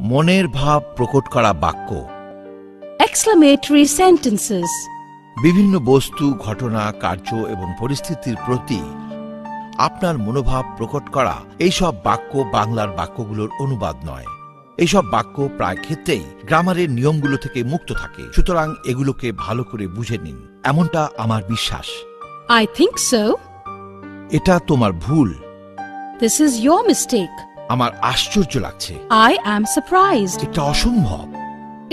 মনের ভাব প্রকট করা বাক্য। Exclamatory sentences. বিভিন্ন বস্তু, ঘটনা, কার্য এবং পরিস্থিতির প্রতি আপনার মনোভাব প্রকট করা এইসব বাক্য বাংলার বাক্যগুলোর অনুবাদ নয়। এইসব বাক্য প্রায় ক্ষেত্রেই গ্রামারের নিয়মগুলো থেকে মুক্ত থাকে, সুতরাং এগুলোকে ভালো করে বুঝে নিন, এমনটা আমার বিশ্বাস। I think so. এটা তোমার ভুল। This is your mistake. আমার আশ্চর্য লাগছে। I am surprised. এটা অসম্ভব।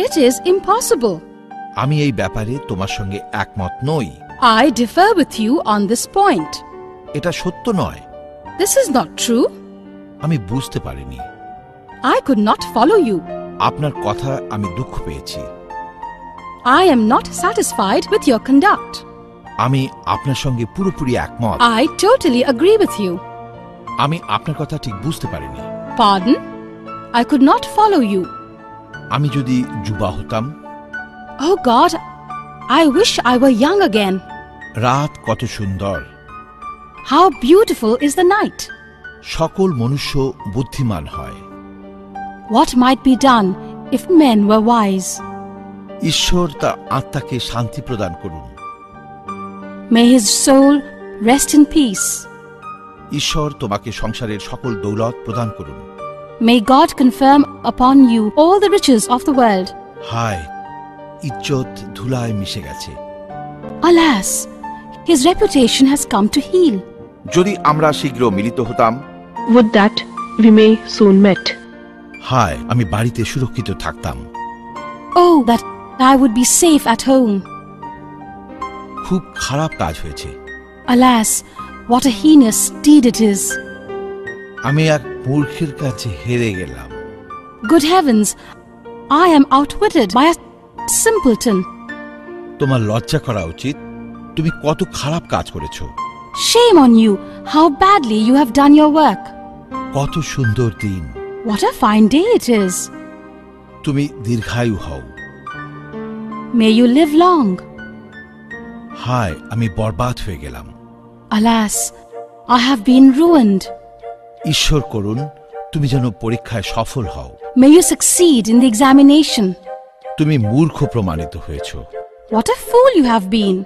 It is impossible. আমি এই ব্যাপারে তোমার সঙ্গে একমত নই। I differ with you on this point. এটা সত্য নয়। This is not true. আমি বুঝতে পারিনি। I could not follow you. আপনার কথা আমি দুঃখ পেয়েছি। I am not satisfied with your conduct. আমি আপনার সঙ্গে পুরোপুরি একমত। I totally agree with you. আমি আপনার কথা ঠিক বুঝতে পারিনি। Pardon? I could not follow you. আমি যদি যুবা হতাম। Oh God, I wish I were young again. রাত কত সুন্দর। How beautiful is the night. সকল মনুষ্য বুদ্ধিমান হয়। What might be done if men were wise? ঈশ্বর তার আত্মাকে শান্তি প্রদান করুন। May his soul rest in peace. ঈশ্বর তোমাকে সংসারের সকল দৌলত প্রদান করুন। May God confirm upon you all the riches of the world. হায়, ইজ্জত ধুলায় মিশে গেছে। Alas, his reputation has come to heel. যদি আমরা শীঘ্র মিলিত হতাম। Would that we may soon met. হায়, আমি বাড়িতে সুরক্ষিত থাকতাম। Oh, that I would be safe at home. খুব খারাপ কাজ হয়েছে। Alas, what a heinous deed it is. আমি এক মূর্খের কাছে হেরে গেলাম। Good heavens, I am outwitted by a simpleton. তোমার লজ্জা করা উচিত। তুমি কত খারাপ কাজ করেছো। Shame on you, how badly you have done your work. কত সুন্দর দিন। What a fine day it is. তুমি দীর্ঘায়ু হও। May you live long. হায়, আমি বরবাদ হয়ে গেলাম। Alas, I have been ruined. ঈশ্বর করুন তুমি যেন পরীক্ষায় সফল হও। May you succeed in the examination. তুমি মূর্খ প্রমাণিত হয়েছো। What a fool you have been.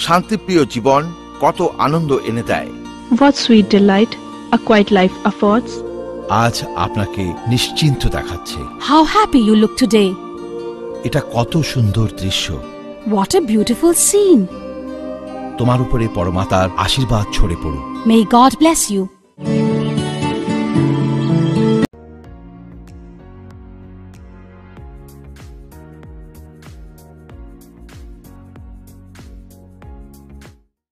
শান্তিপ্রিয় জীবন কত আনন্দ এনে দেয়। What sweet delight a quiet life affords. আজ আপনাকে নিশ্চিন্ত দেখাচ্ছে। How happy you look today. এটা কত সুন্দর দৃশ্য। What a beautiful scene. তোমার উপরে পরমাতার আশীর্বাদ ছড়ে পড়ুক। May God bless you.